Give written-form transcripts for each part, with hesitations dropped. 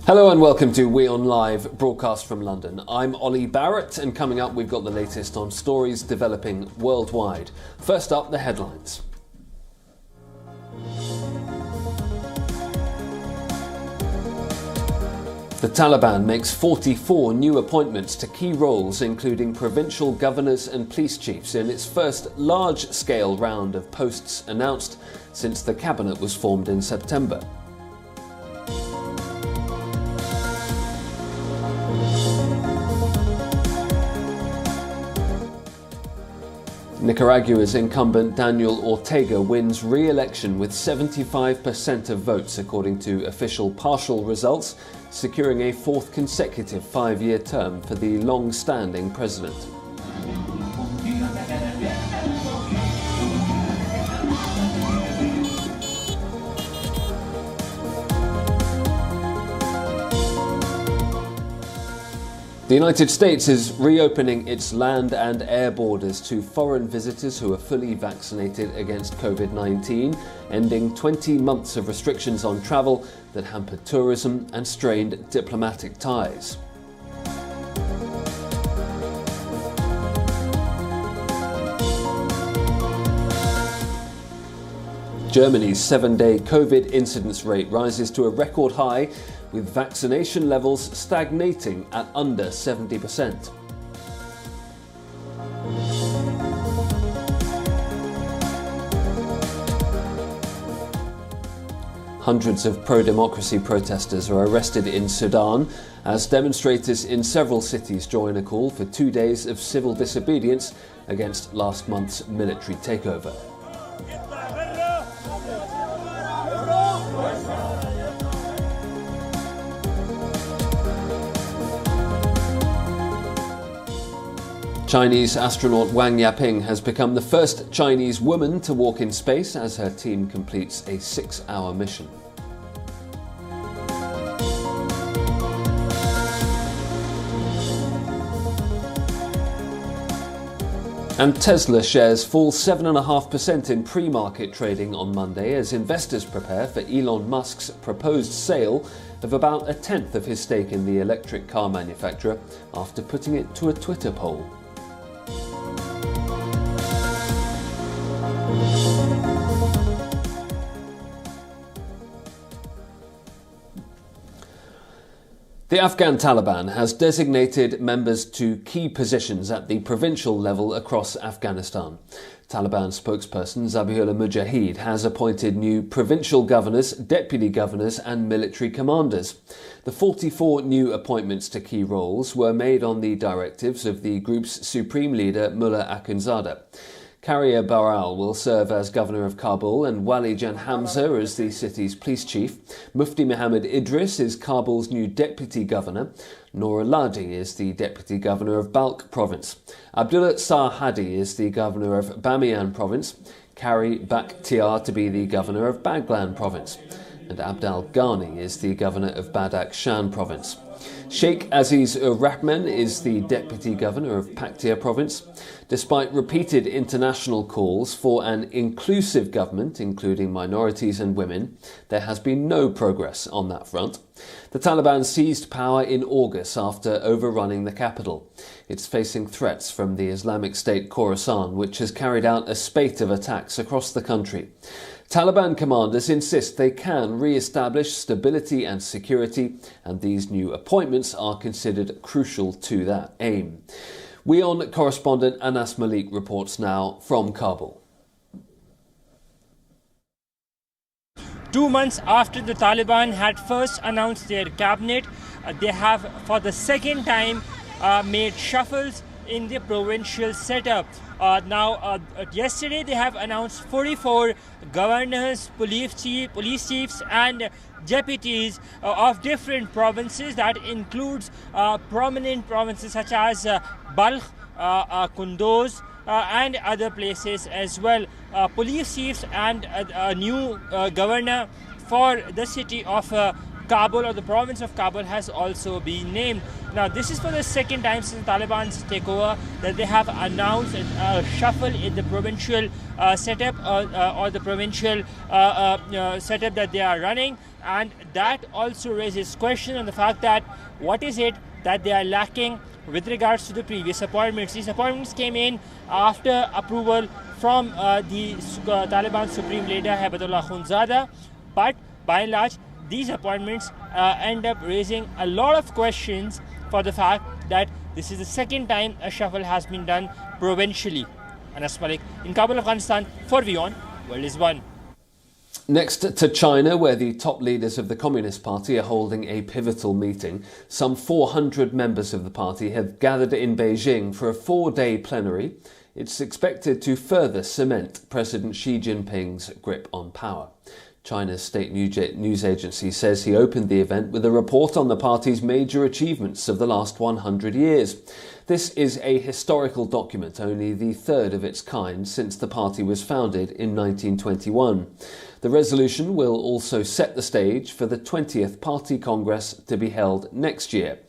Hello and welcome to WION Live Broadcast from London. I'm Ollie Barrett, and coming up we've got the latest on stories developing worldwide. First up, the headlines. The Taliban makes 44 new appointments to key roles, including provincial governors and police chiefs, in its first large-scale round of posts announced since the cabinet was formed in September. Nicaragua's incumbent Daniel Ortega wins re-election with 75% of votes according to official partial results, securing a fourth consecutive five-year term for the long-standing president. The United States is reopening its land and air borders to foreign visitors who are fully vaccinated against COVID-19, ending 20 months of restrictions on travel that hampered tourism and strained diplomatic ties. Germany's 7-day COVID incidence rate rises to a record high, with vaccination levels stagnating at under 70%. Hundreds of pro-democracy protesters are arrested in Sudan as demonstrators in several cities join a call for 2 days of civil disobedience against last month's military takeover. Chinese astronaut Wang Yaping has become the first Chinese woman to walk in space as her team completes a 6-hour mission. And Tesla shares fall 7.5% in pre-market trading on Monday as investors prepare for Elon Musk's proposed sale of about a tenth of his stake in the electric car manufacturer after putting it to a Twitter poll. The Afghan Taliban has designated members to key positions at the provincial level across Afghanistan. Taliban spokesperson Zabihullah Mujahid has appointed new provincial governors, deputy governors and military commanders. The 44 new appointments to key roles were made on the directives of the group's supreme leader Mullah Akhundzada. Karia Baral will serve as governor of Kabul and Wali Jan Hamza as the city's police chief. Mufti Mohammed Idris is Kabul's new deputy governor. Noor Ladi is the deputy governor of Balkh province. Abdullah Sah Hadi is the governor of Bamiyan province. Kari Bakhtiar to be the governor of Baglan province. And Abdal Ghani is the governor of Badakhshan province. Sheikh Aziz-ur-Rahman is the deputy governor of Paktia province. Despite repeated international calls for an inclusive government, including minorities and women, there has been no progress on that front. The Taliban seized power in August after overrunning the capital. It's facing threats from the Islamic State Khorasan, which has carried out a spate of attacks across the country. Taliban commanders insist they can re-establish stability and security, and these new appointments are considered crucial to that aim. WION correspondent Anas Malik reports now from Kabul. 2 months after the Taliban had first announced their cabinet, they have for the second time made shuffles in the provincial setup. Yesterday they have announced 44 governors, police chiefs and deputies of different provinces. That includes prominent provinces such as Balkh, Kunduz and other places as well. Police chiefs and a new governor for the city of Kabul, or the province of Kabul, has also been named. Now, this is for the second time since the Taliban's takeover that they have announced a shuffle in the provincial setup or the provincial setup that they are running. And that also raises question on the fact that what is it that they are lacking with regards to the previous appointments. These appointments came in after approval from the Taliban Supreme Leader Haibatullah Akhundzada, but by and large these appointments end up raising a lot of questions for the fact that this is the second time a shuffle has been done provincially. Anas Malik in Kabul, Afghanistan for WION World is One. Next to China, where the top leaders of the Communist Party are holding a pivotal meeting, some 400 members of the party have gathered in Beijing for a 4-day plenary. It's expected to further cement President Xi Jinping's grip on power. China's state news agency says he opened the event with a report on the party's major achievements of the last 100 years. This is a historical document, only the third of its kind since the party was founded in 1921. The resolution will also set the stage for the 20th Party Congress to be held next year.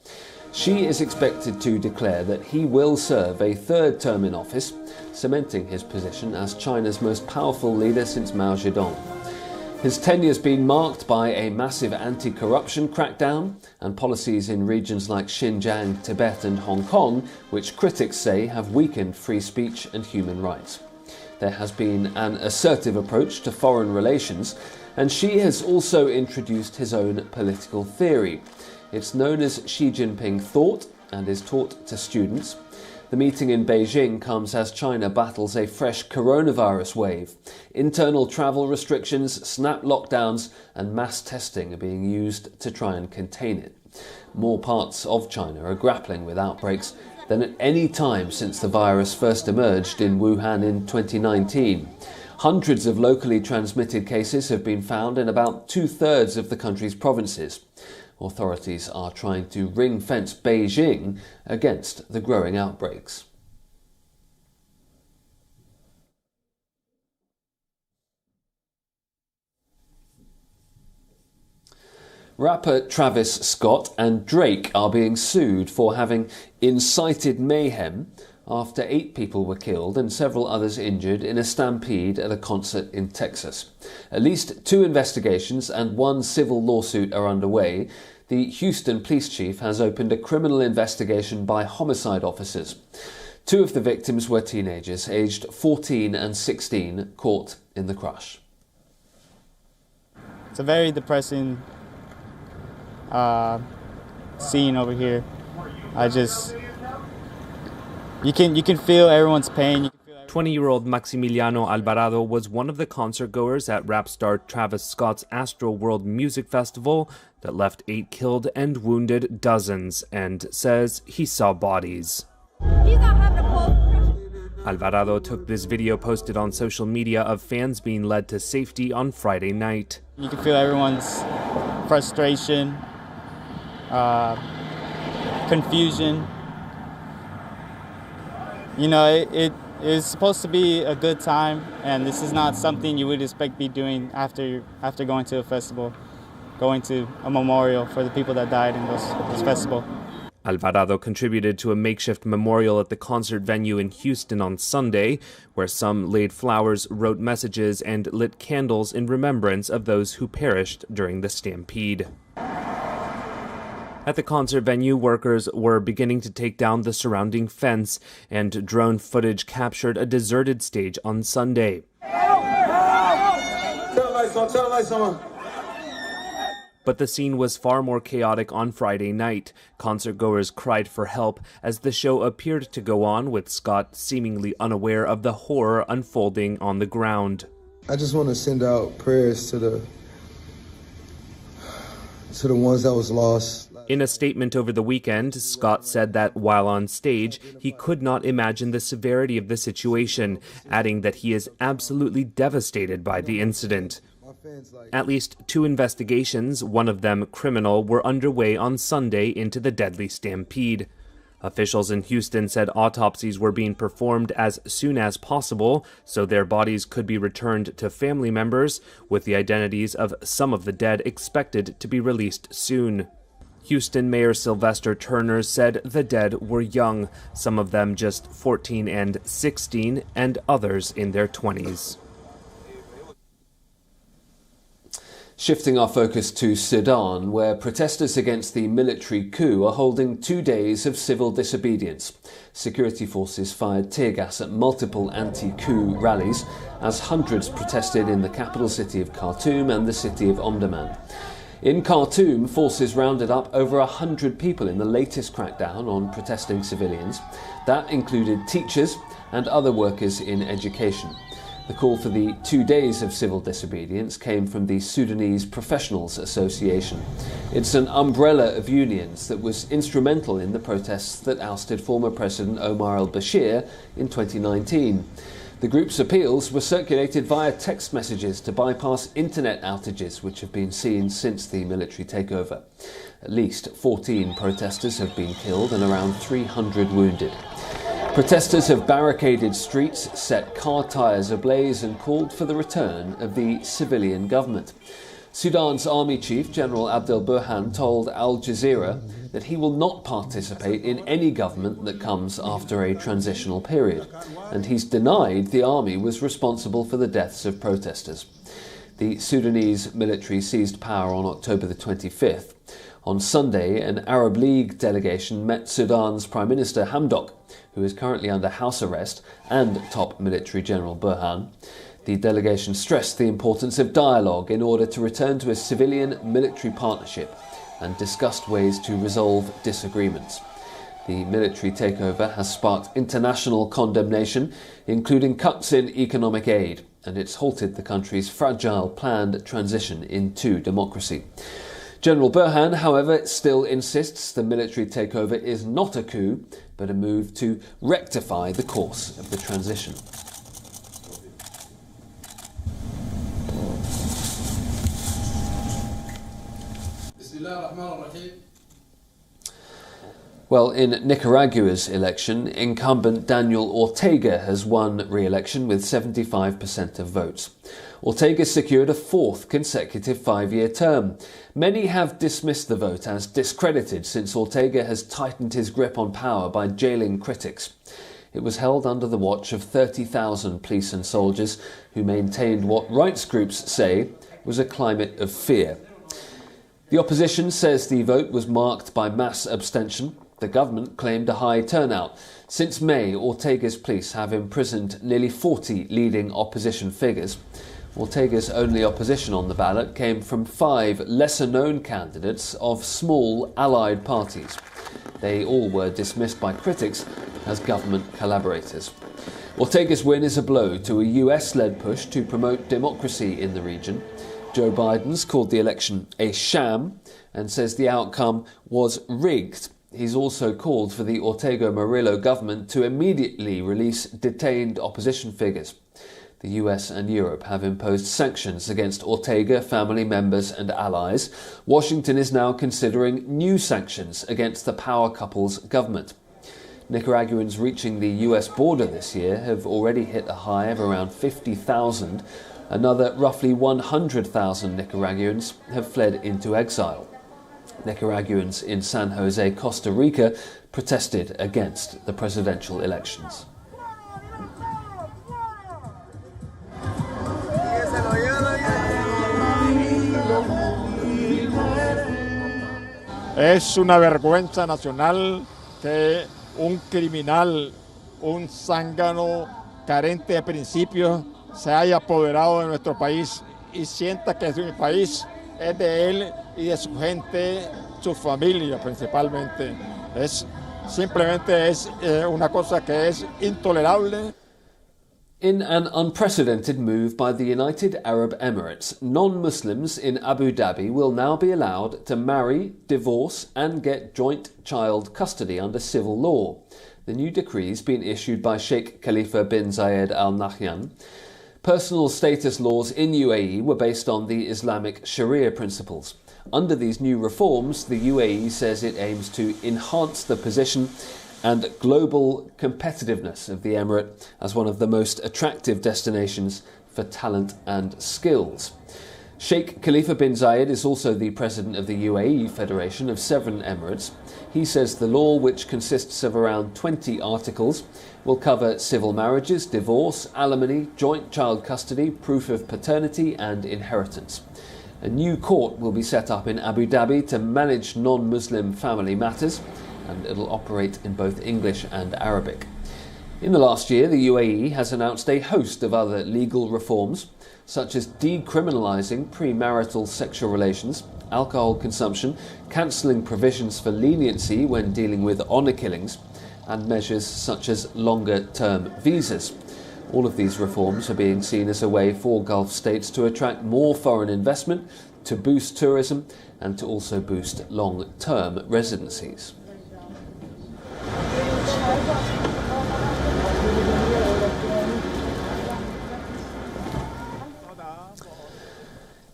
Xi is expected to declare that he will serve a third term in office, cementing his position as China's most powerful leader since Mao Zedong. His tenure has been marked by a massive anti-corruption crackdown and policies in regions like Xinjiang, Tibet and Hong Kong, which critics say have weakened free speech and human rights. There has been an assertive approach to foreign relations, and Xi has also introduced his own political theory. It's known as Xi Jinping thought and is taught to students. The meeting in Beijing comes as China battles a fresh coronavirus wave. Internal travel restrictions, snap lockdowns and mass testing are being used to try and contain it. More parts of China are grappling with outbreaks than at any time since the virus first emerged in Wuhan in 2019. Hundreds of locally transmitted cases have been found in about 2/3 of the country's provinces. Authorities are trying to ring-fence Beijing against the growing outbreaks. Rapper Travis Scott and Drake are being sued for having incited mayhem after 8 people were killed and several others injured in a stampede at a concert in Texas. At least 2 investigations and 1 civil lawsuit are underway. The Houston police chief has opened a criminal investigation by homicide officers. 2 of the victims were teenagers, aged 14 and 16, caught in the crush. It's a very depressing scene over here. You can feel everyone's pain. 20-year-old Maximiliano Alvarado was one of the concert goers at rap star Travis Scott's Astro World Music Festival that left 8 killed and wounded dozens, and says he saw bodies. Alvarado took this video posted on social media of fans being led to safety on Friday night. You can feel everyone's frustration, confusion. You know, it is supposed to be a good time, and this is not something you would expect to be doing after going to a festival, going to a memorial for the people that died in this festival. Alvarado contributed to a makeshift memorial at the concert venue in Houston on Sunday, where some laid flowers, wrote messages, and lit candles in remembrance of those who perished during the stampede. At the concert venue, workers were beginning to take down the surrounding fence, and drone footage captured a deserted stage on Sunday. Turn the lights on. But the scene was far more chaotic on Friday night. Concertgoers cried for help as the show appeared to go on, with Scott seemingly unaware of the horror unfolding on the ground. I just want to send out prayers to the ones that was lost. In a statement over the weekend, Scott said that while on stage, he could not imagine the severity of the situation, adding that he is absolutely devastated by the incident. At least 2 investigations, one of them criminal, were underway on Sunday into the deadly stampede. Officials in Houston said autopsies were being performed as soon as possible so their bodies could be returned to family members, with the identities of some of the dead expected to be released soon. Houston Mayor Sylvester Turner said the dead were young, some of them just 14 and 16, and others in their 20s. Shifting our focus to Sudan, where protesters against the military coup are holding 2 days of civil disobedience. Security forces fired tear gas at multiple anti-coup rallies as hundreds protested in the capital city of Khartoum and the city of Omdurman. In Khartoum, forces rounded up over 100 people in the latest crackdown on protesting civilians. That included teachers and other workers in education. The call for the 2 days of civil disobedience came from the Sudanese Professionals Association. It's an umbrella of unions that was instrumental in the protests that ousted former President Omar al-Bashir in 2019. The group's appeals were circulated via text messages to bypass internet outages which have been seen since the military takeover. At least 14 protesters have been killed and around 300 wounded. Protesters have barricaded streets, set car tyres ablaze and called for the return of the civilian government. Sudan's army chief, General Abdel Burhan, told Al Jazeera that he will not participate in any government that comes after a transitional period, and he's denied the army was responsible for the deaths of protesters. The Sudanese military seized power on October the 25th. On Sunday, an Arab League delegation met Sudan's Prime Minister Hamdok, who is currently under house arrest, and top military General Burhan. The delegation stressed the importance of dialogue in order to return to a civilian-military partnership and discussed ways to resolve disagreements. The military takeover has sparked international condemnation, including cuts in economic aid, and it's halted the country's fragile planned transition into democracy. General Burhan, however, still insists the military takeover is not a coup, but a move to rectify the course of the transition. Well, in Nicaragua's election, incumbent Daniel Ortega has won re-election with 75% of votes. Ortega secured a fourth consecutive 5-year term. Many have dismissed the vote as discredited since Ortega has tightened his grip on power by jailing critics. It was held under the watch of 30,000 police and soldiers who maintained what rights groups say was a climate of fear. The opposition says the vote was marked by mass abstention. The government claimed a high turnout. Since May, Ortega's police have imprisoned nearly 40 leading opposition figures. Ortega's only opposition on the ballot came from 5 lesser-known candidates of small allied parties. They all were dismissed by critics as government collaborators. Ortega's win is a blow to a US-led push to promote democracy in the region. Joe Biden's called the election a sham and says the outcome was rigged. He's also called for the Ortega Murillo government to immediately release detained opposition figures. The US and Europe have imposed sanctions against Ortega, family members and allies. Washington is now considering new sanctions against the power couple's government. Nicaraguans reaching the US border this year have already hit a high of around 50,000. Another roughly 100,000 Nicaraguans have fled into exile. Nicaraguans in San Jose, Costa Rica, protested against the presidential elections. Es una vergüenza nacional que un criminal, un zángano carente de principios se haya apoderado de nuestro país y sienta que su país es de él y de su gente, su familia principalmente. Simplemente es una cosa que es intolerable. In an unprecedented move by the United Arab Emirates, non-Muslims in Abu Dhabi will now be allowed to marry, divorce and get joint child custody under civil law. The new decree has been issued by Sheikh Khalifa bin Zayed Al Nahyan. Personal status laws in UAE were based on the Islamic Sharia principles. Under these new reforms, the UAE says it aims to enhance the position and global competitiveness of the Emirate as one of the most attractive destinations for talent and skills. Sheikh Khalifa bin Zayed is also the president of the UAE Federation of 7 Emirates. He says the law, which consists of around 20 articles, will cover civil marriages, divorce, alimony, joint child custody, proof of paternity and inheritance. A new court will be set up in Abu Dhabi to manage non-Muslim family matters, and it'll operate in both English and Arabic. In the last year, the UAE has announced a host of other legal reforms, such as decriminalising premarital sexual relations, alcohol consumption, cancelling provisions for leniency when dealing with honour killings, and measures such as longer-term visas. All of these reforms are being seen as a way for Gulf states to attract more foreign investment, to boost tourism, and to also boost long-term residencies.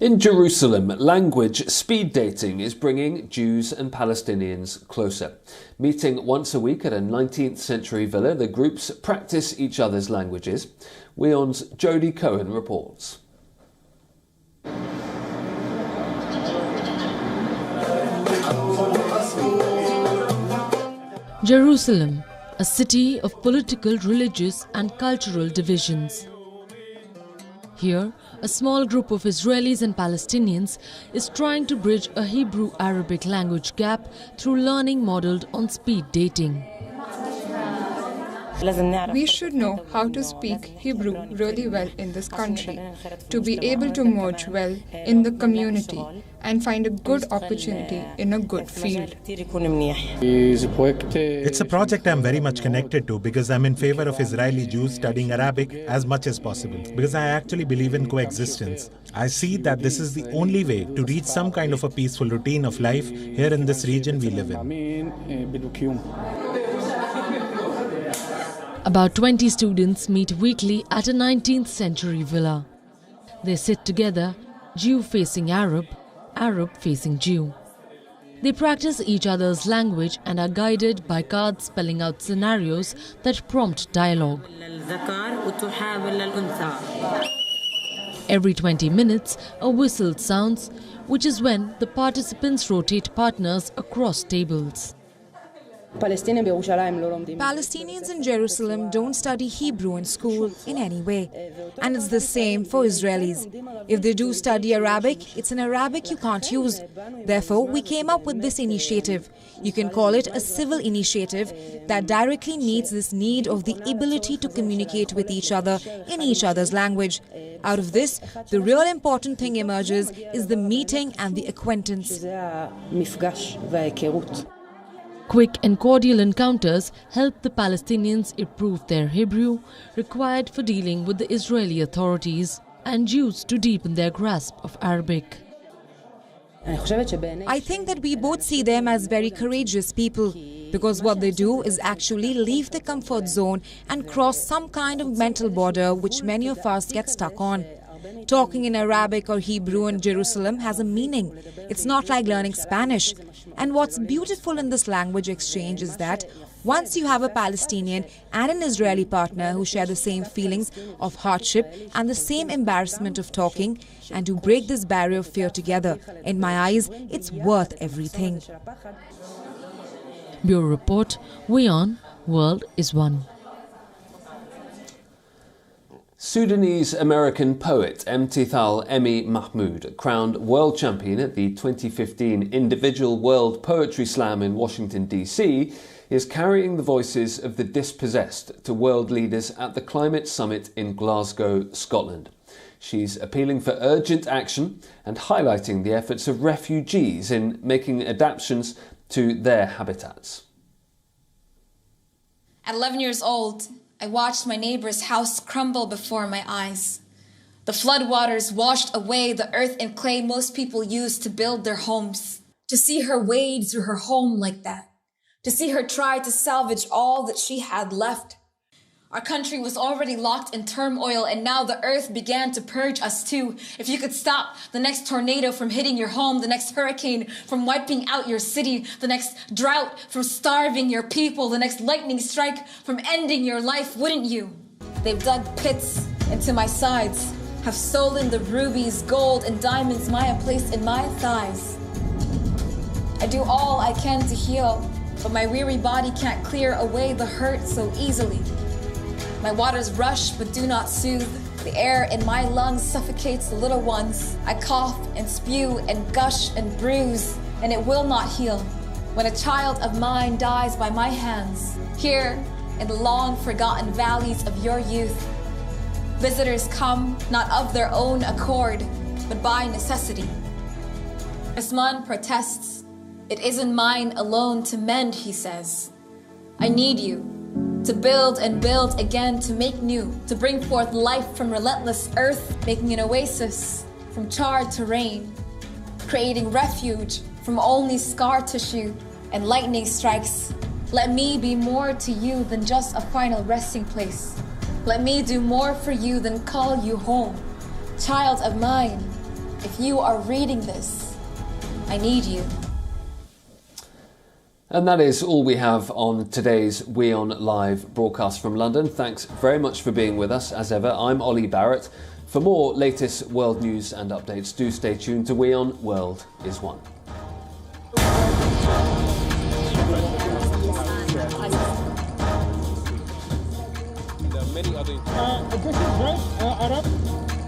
In Jerusalem, language speed dating is bringing Jews and Palestinians closer. Meeting once a week at a 19th century villa, the groups practice each other's languages. WION's Jodie Cohen reports. Jerusalem, a city of political, religious and cultural divisions. Here, a small group of Israelis and Palestinians is trying to bridge a Hebrew-Arabic language gap through learning modelled on speed dating. We should know how to speak Hebrew really well in this country, to be able to merge well in the community and find a good opportunity in a good field. It's a project I'm very much connected to because I'm in favor of Israeli Jews studying Arabic as much as possible, because I actually believe in coexistence. I see that this is the only way to reach some kind of a peaceful routine of life here in this region we live in. About 20 students meet weekly at a 19th century villa. They sit together, Jew facing Arab, Arab facing Jew. They practice each other's language and are guided by cards spelling out scenarios that prompt dialogue. Every 20 minutes, a whistle sounds, which is when the participants rotate partners across tables. Palestinians in Jerusalem don't study Hebrew in school in any way. And it's the same for Israelis. If they do study Arabic, it's an Arabic you can't use. Therefore, we came up with this initiative. You can call it a civil initiative that directly meets this need of the ability to communicate with each other in each other's language. Out of this, the real important thing emerges is the meeting and the acquaintance. Quick and cordial encounters help the Palestinians improve their Hebrew, required for dealing with the Israeli authorities, and Jews to deepen their grasp of Arabic. I think that we both see them as very courageous people, because what they do is actually leave the comfort zone and cross some kind of mental border which many of us get stuck on. Talking in Arabic or Hebrew in Jerusalem has a meaning. It's not like learning Spanish. And what's beautiful in this language exchange is that once you have a Palestinian and an Israeli partner who share the same feelings of hardship and the same embarrassment of talking, and who break this barrier of fear together, in my eyes, it's worth everything. Bureau Report, WION World is One. Sudanese-American poet Imtithal Emi Mahmoud, crowned world champion at the 2015 Individual World Poetry Slam in Washington, D.C., is carrying the voices of the dispossessed to world leaders at the Climate Summit in Glasgow, Scotland. She's appealing for urgent action and highlighting the efforts of refugees in making adaptations to their habitats. At 11 years old, I watched my neighbor's house crumble before my eyes. The floodwaters washed away the earth and clay most people use to build their homes. To see her wade through her home like that. To see her try to salvage all that she had left. Our country was already locked in turmoil, and now the earth began to purge us too. If you could stop the next tornado from hitting your home, the next hurricane from wiping out your city, the next drought from starving your people, the next lightning strike from ending your life, wouldn't you? They've dug pits into my sides, have stolen the rubies, gold, and diamonds Maya placed in my thighs. I do all I can to heal, but my weary body can't clear away the hurt so easily. My waters rush but do not soothe. The air in my lungs suffocates the little ones. I cough and spew and gush and bruise, and it will not heal. When a child of mine dies by my hands, here in the long-forgotten valleys of your youth, visitors come not of their own accord, but by necessity. Usman protests. It isn't mine alone to mend, he says. I need you to build and build again, to make new, to bring forth life from relentless earth, making an oasis from charred terrain, creating refuge from only scar tissue and lightning strikes. Let me be more to you than just a final resting place. Let me do more for you than call you home. Child of mine, if you are reading this, I need you. And that is all we have on today's WION Live broadcast from London. Thanks very much for being with us. As ever, I'm Ollie Barrett. For more latest world news and updates, do stay tuned to WION World is One. This is right, Arab.